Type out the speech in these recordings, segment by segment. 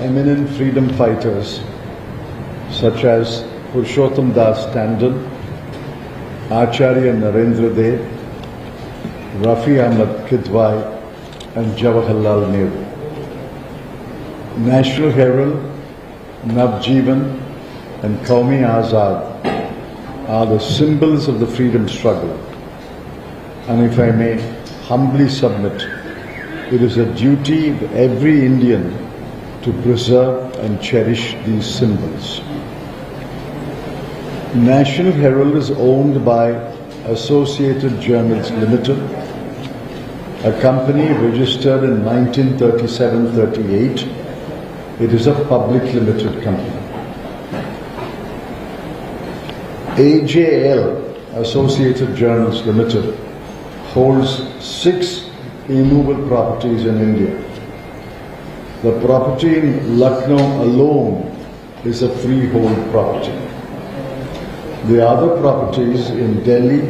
eminent freedom fighters such as Purushottam Das Tandon, Acharya Narendra Dev, Rafi Ahmad Kidwai and Jawaharlal Nehru. National Herald, Navjeevan and Qaumi Azad are the symbols of the freedom struggle. And if I may humbly submit, it is a duty of every Indian to preserve and cherish these symbols. National Herald is owned by Associated Journals Limited, a company registered in 1937-38. It is a public limited company. AJL, Associated Journals Limited, holds 6 immovable properties in India. The property in Lucknow alone is a freehold property. The other properties in Delhi,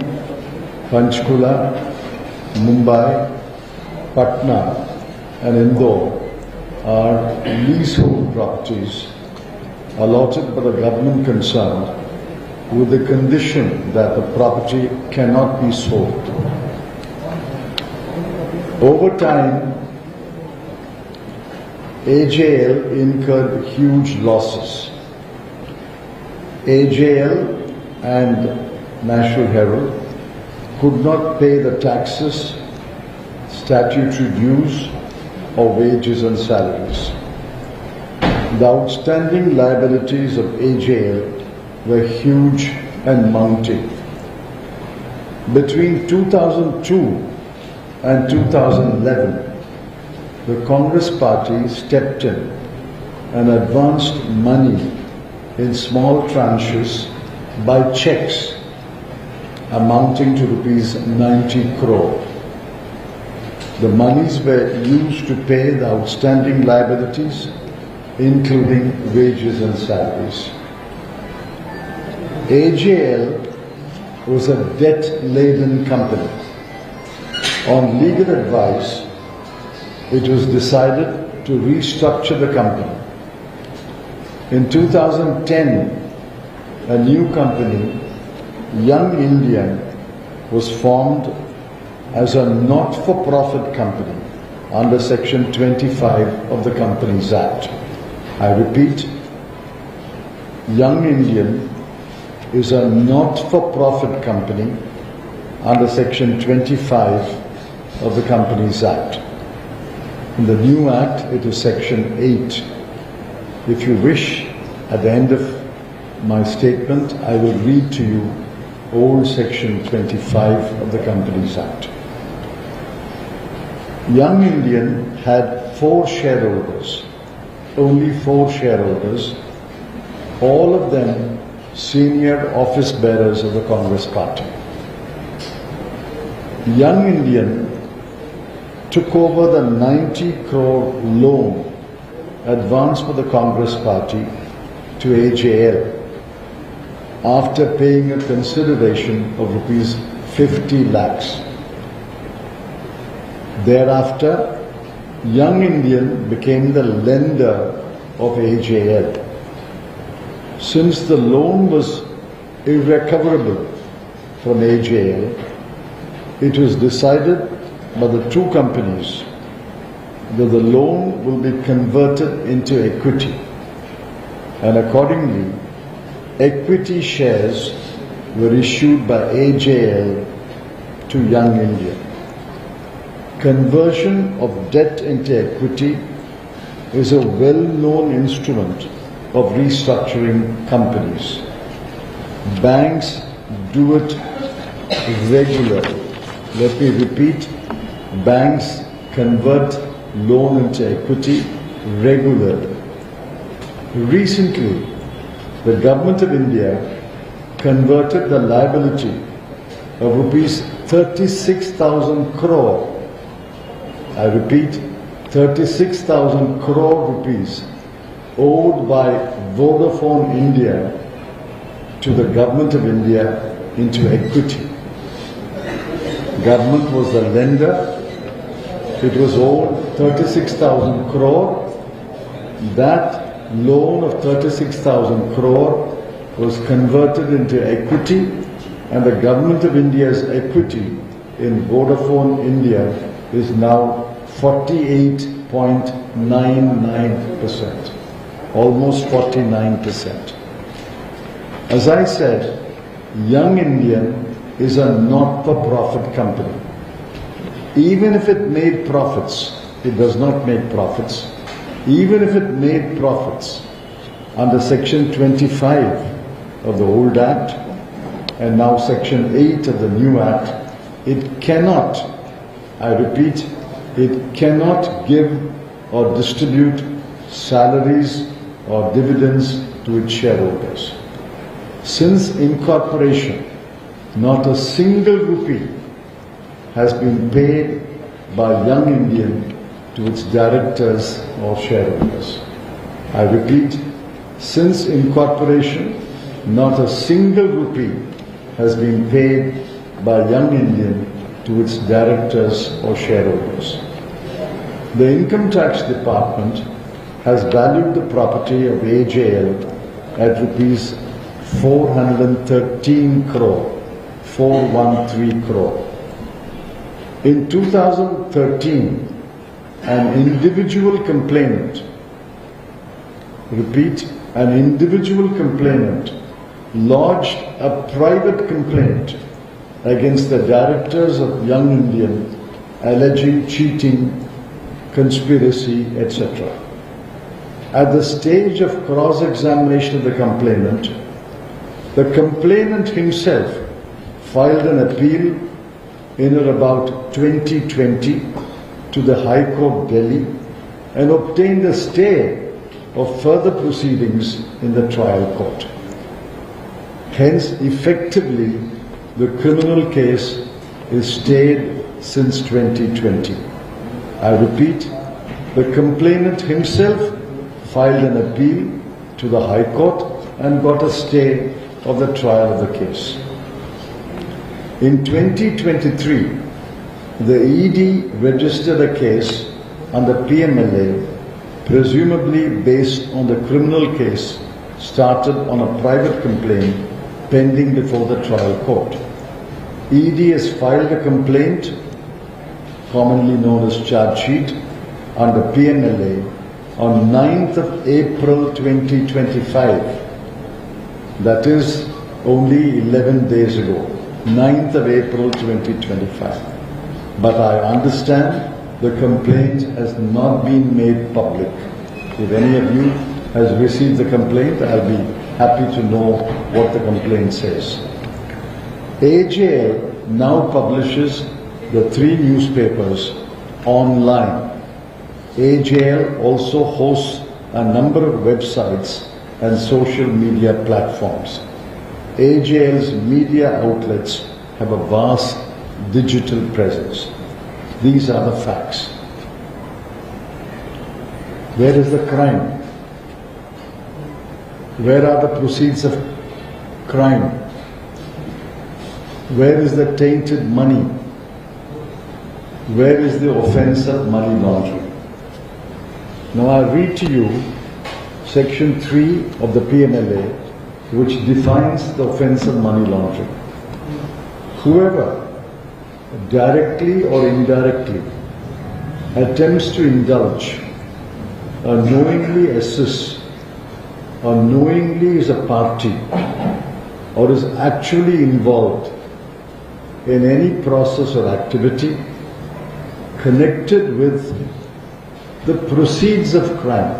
Panchkula, Mumbai, Patna and Indore are leasehold properties allotted by the government concerned with the condition that the property cannot be sold. Over time, AJL incurred huge losses. AJL and National Herald could not pay the taxes, statutory dues, or wages and salaries. The outstanding liabilities of AJL were huge and mounting. Between 2002 and 2011, the Congress party stepped in and advanced money in small tranches by checks amounting to rupees 90 crore. The monies were used to pay the outstanding liabilities, including wages and salaries. AJL was a debt-laden company. On legal advice, it was decided to restructure the company. In 2010, a new company, Young Indian, was formed as a not-for-profit company under Section 25 of the Companies Act. I repeat, Young Indian is a not-for-profit company under Section 25 of the Companies Act. In the new Act, it is Section 8. If you wish, at the end of my statement, I will read to you old Section 25 of the Companies Act. Young Indian had 4 shareholders, only 4 shareholders, all of them senior office bearers of the Congress party. Young Indian took over the 90 crore loan advanced by the Congress party to AJL after paying a consideration of rupees 50 lakhs. Thereafter, Young Indian became the lender of AJL. Since the loan was irrecoverable from AJL, it was decided by the 2 companies that the loan will be converted into equity, and accordingly, equity shares were issued by AJL to Young India. Conversion of debt into equity is a well-known instrument of restructuring companies. Banks do it regularly. Let me repeat, banks convert loan into equity regularly. Recently, the Government of India converted the liability of rupees 36,000 crore, I repeat, 36,000 crore rupees owed by Vodafone India to the Government of India into equity. Government was the lender. It was owed 36,000 crore that loan of 36,000 crore was converted into equity, and the Government of India's equity in Vodafone India is now 48.99%, almost 49%. As I said, Young Indian is a not-for-profit company. Even if it made profits, it does not make profits. Even if it made profits under Section 25 of the old Act and now Section 8 of the new Act, it cannot, I repeat, it cannot give or distribute salaries or dividends to its shareholders. Since incorporation, not a single rupee has been paid by Young Indian to its directors or shareholders. I repeat, since incorporation, not a single rupee has been paid by Young Indian to its directors or shareholders. The Income Tax Department has valued the property of AJL at rupees 413 crore, 413 crore. In 2013, an individual complainant, repeat, an individual complainant lodged a private complaint against the directors of Young Indian alleging cheating, conspiracy, etc. At the stage of cross-examination of the complainant himself filed an appeal in or about 2020 to the High Court, Delhi, and obtained a stay of further proceedings in the trial court. Hence, effectively, the criminal case is stayed since 2020. I repeat, the complainant himself filed an appeal to the High Court and got a stay of the trial of the case. In 2023, the ED registered a case under PMLA, presumably based on the criminal case started on a private complaint pending before the trial court. ED has filed a complaint, commonly known as charge sheet, under PMLA on 9th of April 2025. That is only 11 days ago, 9th of April 2025. But I understand the complaint has not been made public. If any of you has received the complaint, I'll be happy to know what the complaint says. AJL now publishes the 3 newspapers online. AJL also hosts a number of websites and social media platforms. AJL's media outlets have a vast digital presence. These are the facts. Where is the crime? Where are the proceeds of crime? Where is the tainted money? Where is the offence of money laundering? Now I read to you Section 3 of the PMLA, which defines the offence of money laundering. Whoever directly or indirectly attempts to indulge or knowingly assists or knowingly is a party or is actually involved in any process or activity connected with the proceeds of crime,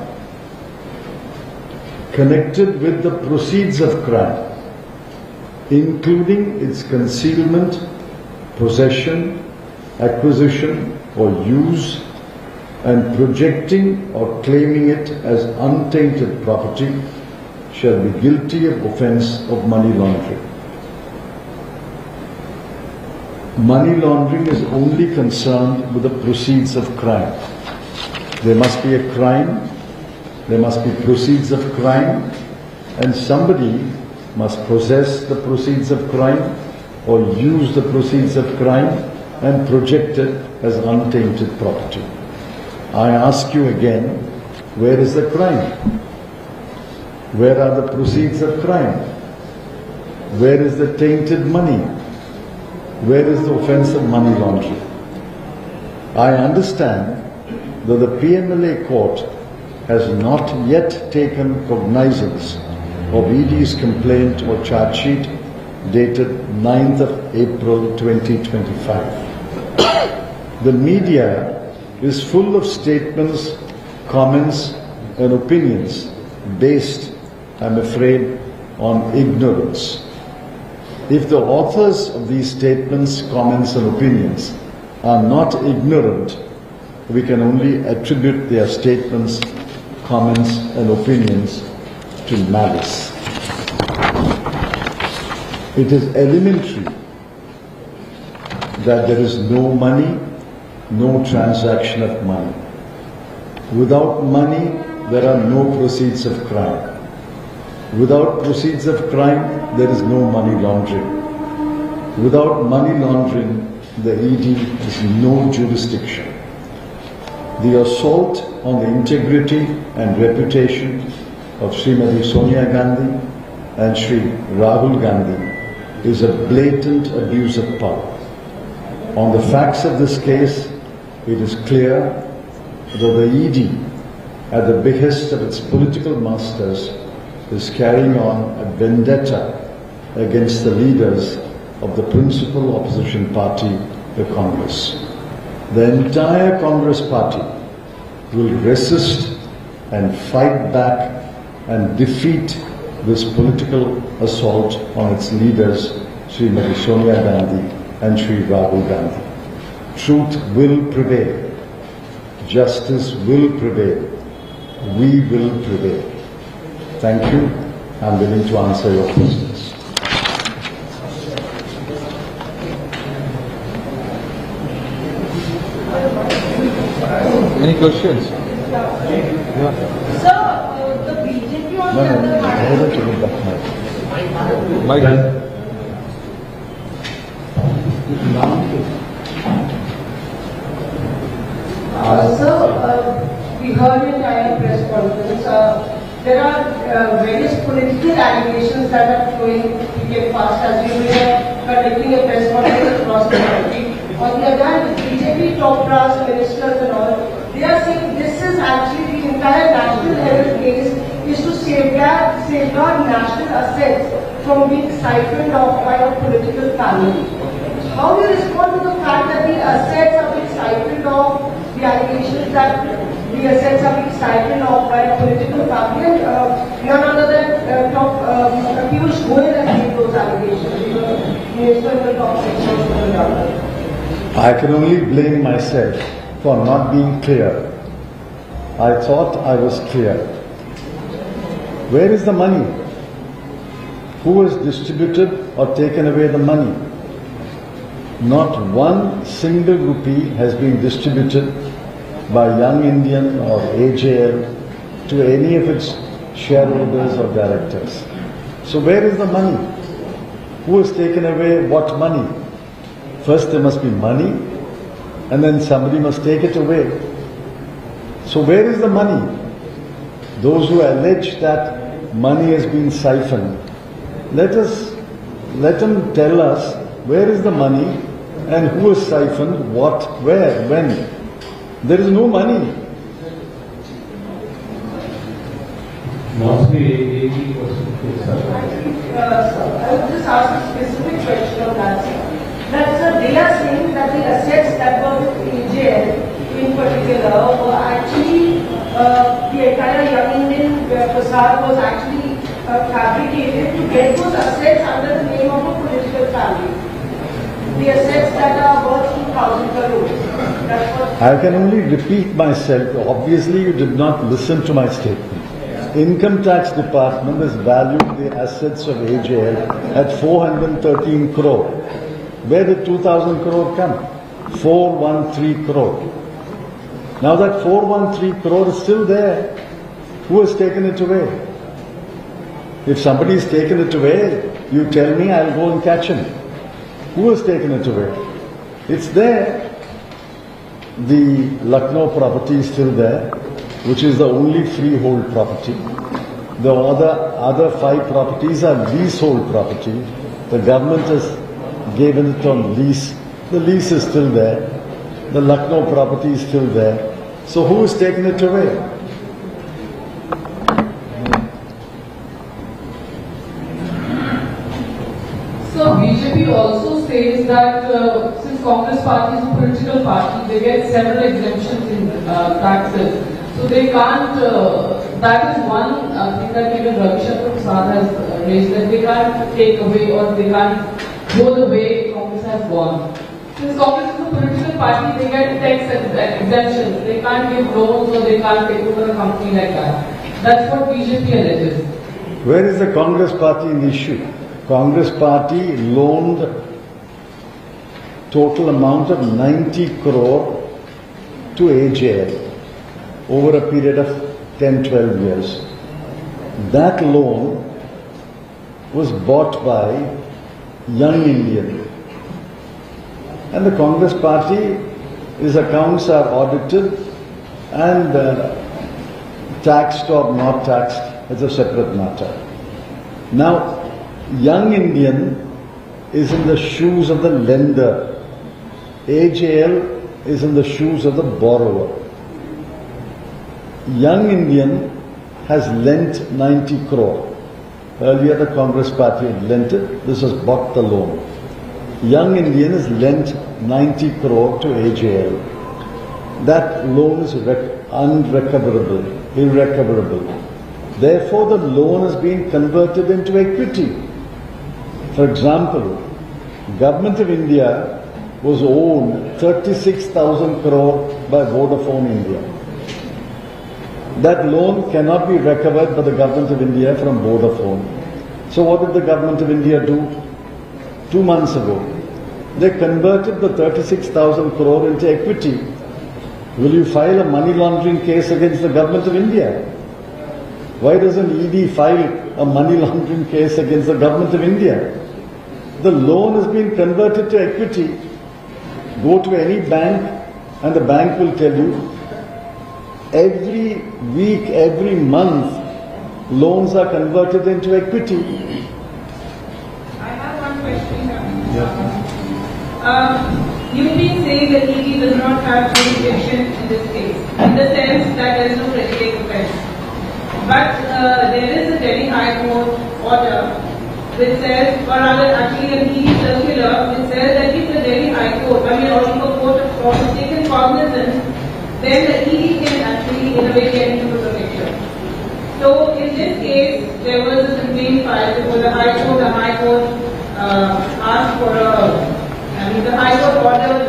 including its concealment, possession, acquisition or use, and projecting or claiming it as untainted property, shall be guilty of offence of money laundering. Money laundering is only concerned with the proceeds of crime. There must be a crime, there must be proceeds of crime, and somebody must possess the proceeds of crime or use the proceeds of crime and project it as untainted property. I ask you again, Where is the crime? Where are the proceeds of crime? Where is the tainted money? Where is the offence of money laundering? I understand that the PMLA court has not yet taken cognizance of ED's complaint or charge sheet dated 9th of April 2025. The media is full of statements, comments and opinions based, I'm afraid, on ignorance. If the authors of these statements, comments and opinions are not ignorant, we can only attribute their statements, comments and opinions to malice. It is elementary that there is no money, no transaction of money. Without money, there are no proceeds of crime. Without proceeds of crime, there is no money laundering. Without money laundering, the ED has no jurisdiction. The assault on the integrity and reputation of Srimati Sonia Gandhi and Sri Rahul Gandhi is a blatant abuse of power. On the facts of this case, it is clear that the ED, at the behest of its political masters, is carrying on a vendetta against the leaders of the principal opposition party, the Congress. The entire Congress party will resist and fight back and defeat this political assault on its leaders, Srimati Sonia Gandhi and Sri Rahul Gandhi. Truth will prevail. Justice will prevail. We will prevail. Thank you. I'm willing to answer your questions. Any questions? Yeah. Sir, the BJP on the other hand. Mike. Sir, we heard in our press conference, there are various political allegations that are flowing cricket fast as we were conducting a press conference across the country. On the other hand, the BJP top brass ministers and all, they are saying this is actually the entire national level case is to safeguard national assets from being siphoned off by a political family. How do you respond to the fact that the assets are being siphoned off, the allegations that the assets are being siphoned off by a political family, and none other than Piyush Goyal has made those allegations, the minister in the top section of the government? I can only blame myself for not being clear. I thought I was clear. Where is the money? Who has distributed or taken away the money? Not one single rupee has been distributed by Young Indian or AJL to any of its shareholders or directors. So where is the money? Who has taken away what money? First there must be money, and then somebody must take it away. So where is the money? Those who allege that money has been siphoned, let them tell us where is the money and who has siphoned what, where, when. There is no money. Actually, I would just ask a specific question on that. They are saying that the assets that were with AJL in particular were actually the entire Young Indian facade was actually fabricated to get those assets under the name of a political family. The assets that are worth 2,000 crores. I can only repeat myself. Obviously, you did not listen to my statement. Income Tax Department has valued the assets of AJL at 413 crore. Where did 2,000 crore come? 413 crore. Now that 413 crore is still there. Who has taken it away? If somebody has taken it away, you tell me, I'll go and catch him. Who has taken it away? It's there. The Lucknow property is still there. which is the only freehold property. The other 5 properties are leasehold property. The government has given it on lease. The lease is still there. The Lucknow property is still there. So who is taking it away? So BJP also says that since Congress party is a political party, they get several exemptions in taxes. So they can't, that is one thing that even Ravi Shankar Prasad has raised, that they can't take away or they can't go the way Congress has gone. Since Congress is a political party, they get tax exemptions. They can't give loans or they can't take over a company like that. That's what BJP alleges. Where is the Congress party in the issue? Congress party loaned total amount of 90 crore to AJL over a period of 10-12 years. That loan was bought by Young Indian. And the Congress party, his accounts are audited and taxed or not taxed is a separate matter. Now, Young Indian is in the shoes of the lender. AJL is in the shoes of the borrower. Young Indian has lent 90 crore. Earlier the Congress party had lent it. This has bought the loan. Young Indian has lent 90 crore to AJL. That loan is unrecoverable, irrecoverable. Therefore, the loan has been converted into equity. For example, Government of India was owed 36,000 crore by Vodafone India. That loan cannot be recovered by the Government of India from Vodafone. So what did the Government of India do? 2 months ago, they converted the 36,000 crore into equity. Will you file a money laundering case against the Government of India? Why doesn't ED file a money laundering case against the Government of India? The loan has been converted to equity. Go to any bank and the bank will tell you every week, every month, loans are converted into equity. I have one question. You've been saying that ED does not have jurisdiction in this case, in the sense that there is no predicate offence. But there is a Delhi High Court order which says, or rather actually an ED circular which says that if the Delhi High Court, or if a court has taken cognizance, then the ED can actually in a way get into the picture. So in this case, there was a complaint filed before the High Court. The High Court asked for the High Court ordered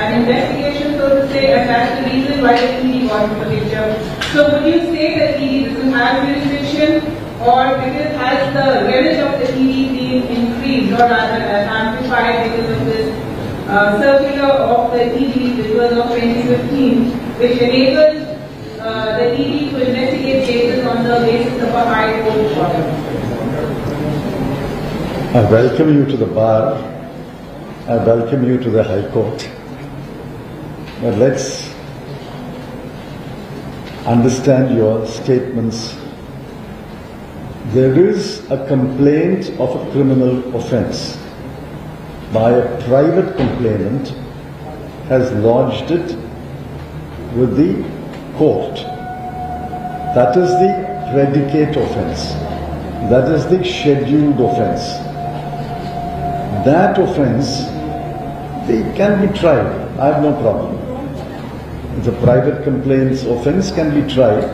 an investigation, so to say, and that's the reason why the ED got into the picture. So would you say that ED doesn't have jurisdiction, or because has the relish of the ED been increased or rather amplified because of this circular of the ED, which was of 2015, which enables the ED to investigate cases on the basis of a High Court order? I welcome you to the bar. I welcome you to the High Court. But let's understand your statements. There is a complaint of a criminal offence by a private complainant has lodged it with the court. That is the predicate offence. That is the scheduled offence. That offence, they can be tried. I have no problem. The private complaints offence can be tried.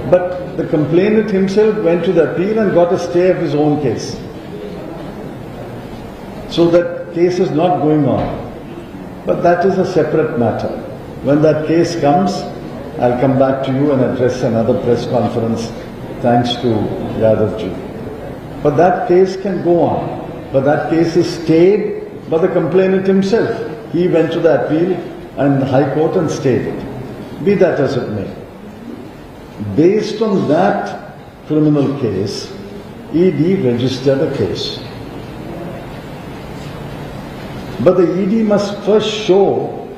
But the complainant himself went to the appeal and got a stay of his own case. So that case is not going on. But that is a separate matter. When that case comes, I'll come back to you and address another press conference, thanks to Yadav ji. But that case can go on. But that case is stayed by the complainant himself. He went to the appeal and High Court and stayed it. Be that as it may. Based on that criminal case, ED registered a case. But the ED must first show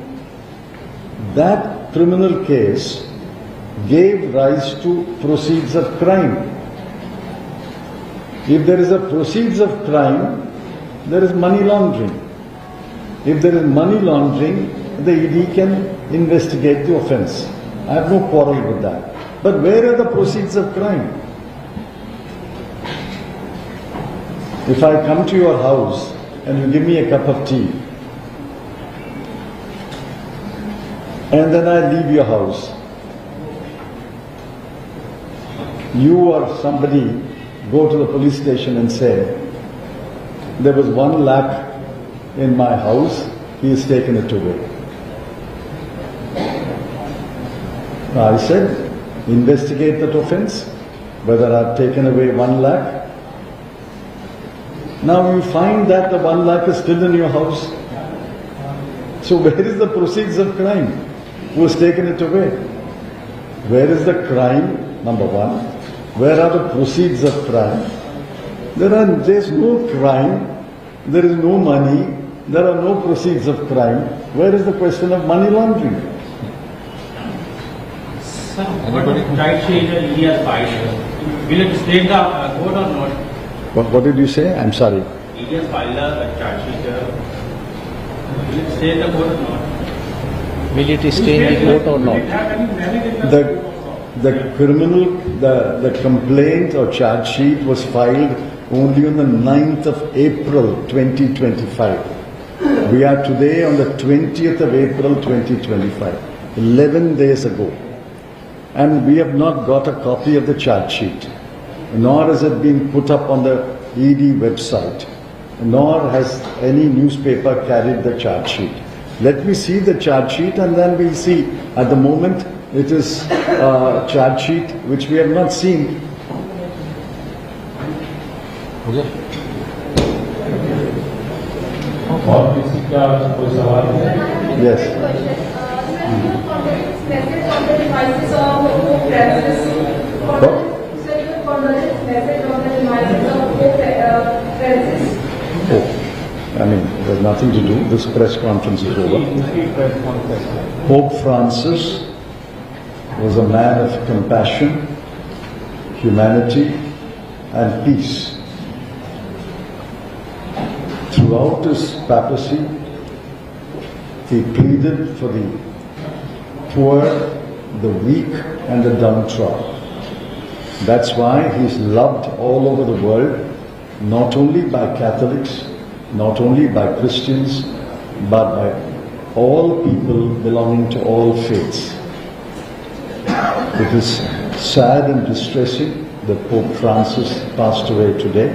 that criminal case gave rise to proceeds of crime. If there is a proceeds of crime, there is money laundering. If there is money laundering, the ED can investigate the offence. I have no quarrel with that. But where are the proceeds of crime? If I come to your house and you give me a cup of tea, and then I leave your house, you or somebody go to the police station and say, there was 1 lakh in my house, he has taken it away. I said, investigate that offence, whether I've taken away 1 lakh. Now you find that the 1 lakh is still in your house. So where is the proceeds of crime? Who has taken it away? Where is the crime, number one? Where are the proceeds of crime? There is no crime, there is no money, there are no proceeds of crime. Where is the question of money laundering? Sir, what charge sheet he has filed? Will it state the court or not? What did you say? I'm sorry. He has filed a charge sheet. Will it state the court or not? Will it stay in the court or not? The complaint or charge sheet was filed only on the 9th of April 2025. We are today on the 20th of April 2025, 11 days ago. And we have not got a copy of the charge sheet, nor has it been put up on the ED website, nor has any newspaper carried the charge sheet. Let me see the charge sheet and then we'll see. At the moment, it is a charge sheet which we have not seen. Okay. Yes. I mean, there's nothing to do. This press conference is over. Pope Francis was a man of compassion, humanity, and peace. Throughout his papacy, he pleaded for the poor, the weak, and the downtrodden. That's why he's loved all over the world, not only by Catholics, not only by Christians, but by all people belonging to all faiths. It is sad and distressing that Pope Francis passed away today.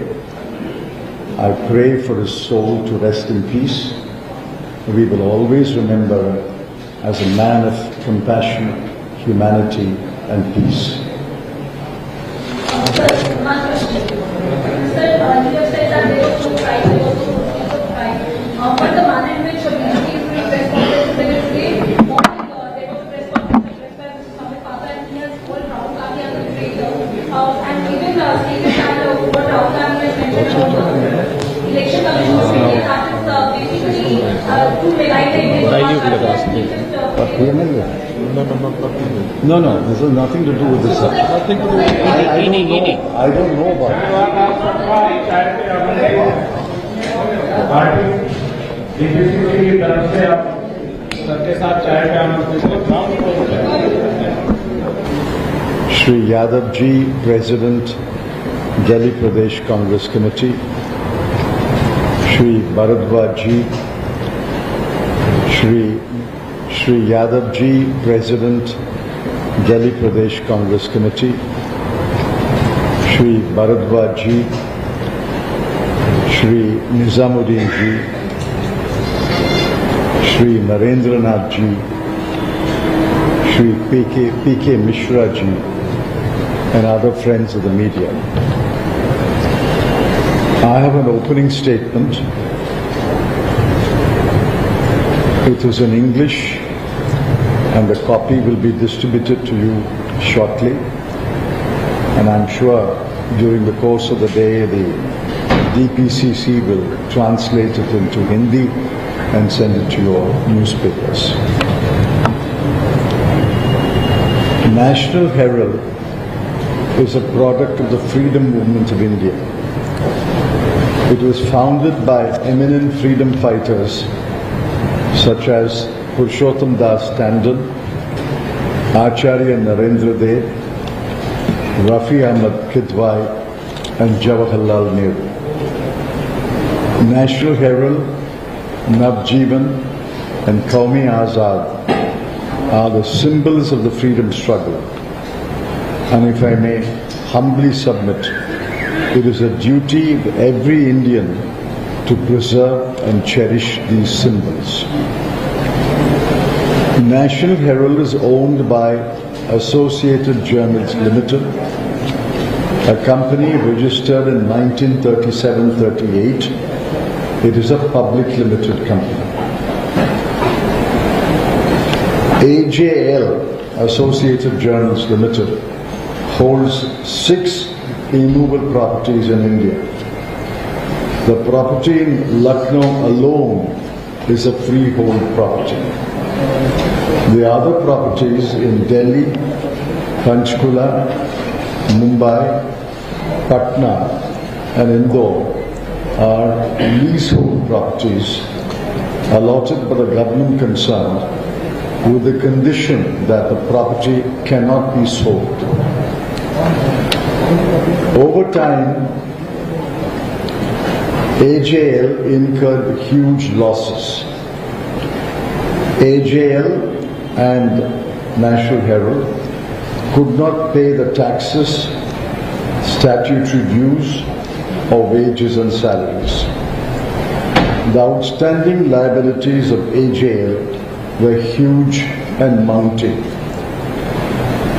I pray for his soul to rest in peace. We will always remember him as a man of compassion, humanity, and peace. One question. Sir, you have said that there was no crime, there was no proceeds of crime. But the manner in which BJP is doing press conference today morning, there was a press conference addressed by Mr. Samit Pata and he has called Rahul Gandhi as a traitor. And even stated that what Rahul Gandhi has mentioned about the election commission opinion, that is basically to belie the image of But PMLA? No, this has nothing to do with this. Nothing to do with I don't know about Shri Yadav ji, President, Delhi Pradesh Congress Committee, Shri Bharadwaj ji, Shri Yadav ji, President, Delhi Pradesh Congress Committee, Shri Bharadwaj ji, Shri Nizamuddin ji, Shri Narendranath ji, Shri PK Mishra ji, and other friends of the media. I have an opening statement. It is in English and the copy will be distributed to you shortly. And I'm sure during the course of the day the DPCC will translate it into Hindi and send it to your newspapers. National Herald is a product of the freedom movement of India. It was founded by eminent freedom fighters such as Purushottam Das Tandon, Acharya Narendra Dev, Rafi Ahmad Kidwai and Jawaharlal Nehru. National Herald, Navjeevan and Qaumi Azad are the symbols of the freedom struggle. And if I may humbly submit, it is a duty of every Indian to preserve and cherish these symbols. National Herald is owned by Associated Journals Limited, a company registered in 1937-38. It is a public limited company. AJL, Associated Journals Limited, holds 6 immovable properties in India. The property in Lucknow alone is a freehold property. The other properties in Delhi, Panchkula, Mumbai, Patna and Indore are leasehold properties allotted by the government concerned with the condition that the property cannot be sold. Over time, AJL incurred huge losses. AJL and National Herald could not pay the taxes, statutory dues, or wages and salaries. The outstanding liabilities of AJL were huge and mounting.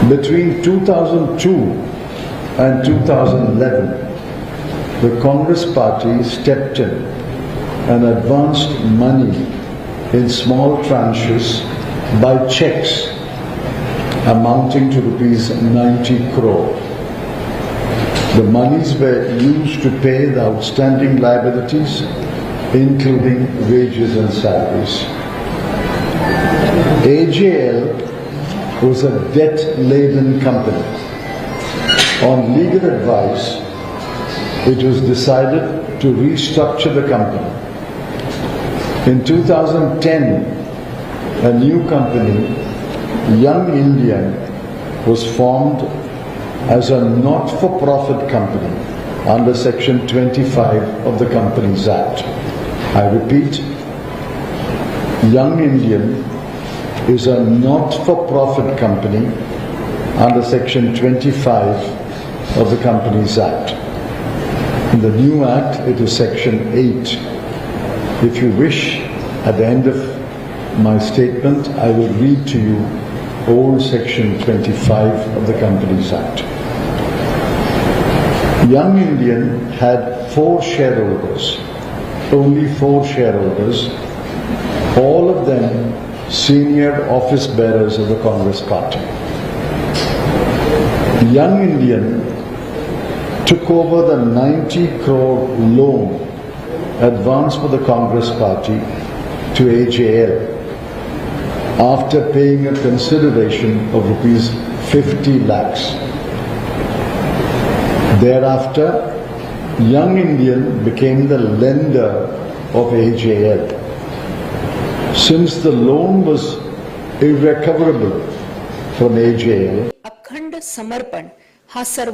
Between 2002 and 2011, the Congress party stepped in and advanced money in small tranches by checks amounting to rupees 90 crore. The monies were used to pay the outstanding liabilities, including wages and salaries. AJL was a debt-laden company. On legal advice, it was decided to restructure the company. In 2010, a new company, Young Indian, was formed as a not-for-profit company under Section 25 of the Companies Act. I repeat, Young Indian is a not-for-profit company under Section 25 of the Companies Act. In the new Act, it is Section 8. If you wish, at the end of my statement, I will read to you old Section 25 of the Companies Act. Young Indian had 4 shareholders, only 4 shareholders, all of them senior office bearers of the Congress party. Young Indian took over the 90 crore loan advanced by the Congress party to AJL after paying a consideration of rupees 50 lakhs. Thereafter, Young Indian became the lender of AJL. Since the loan was irrecoverable from AJL, अखंड समर्पण हा सर्व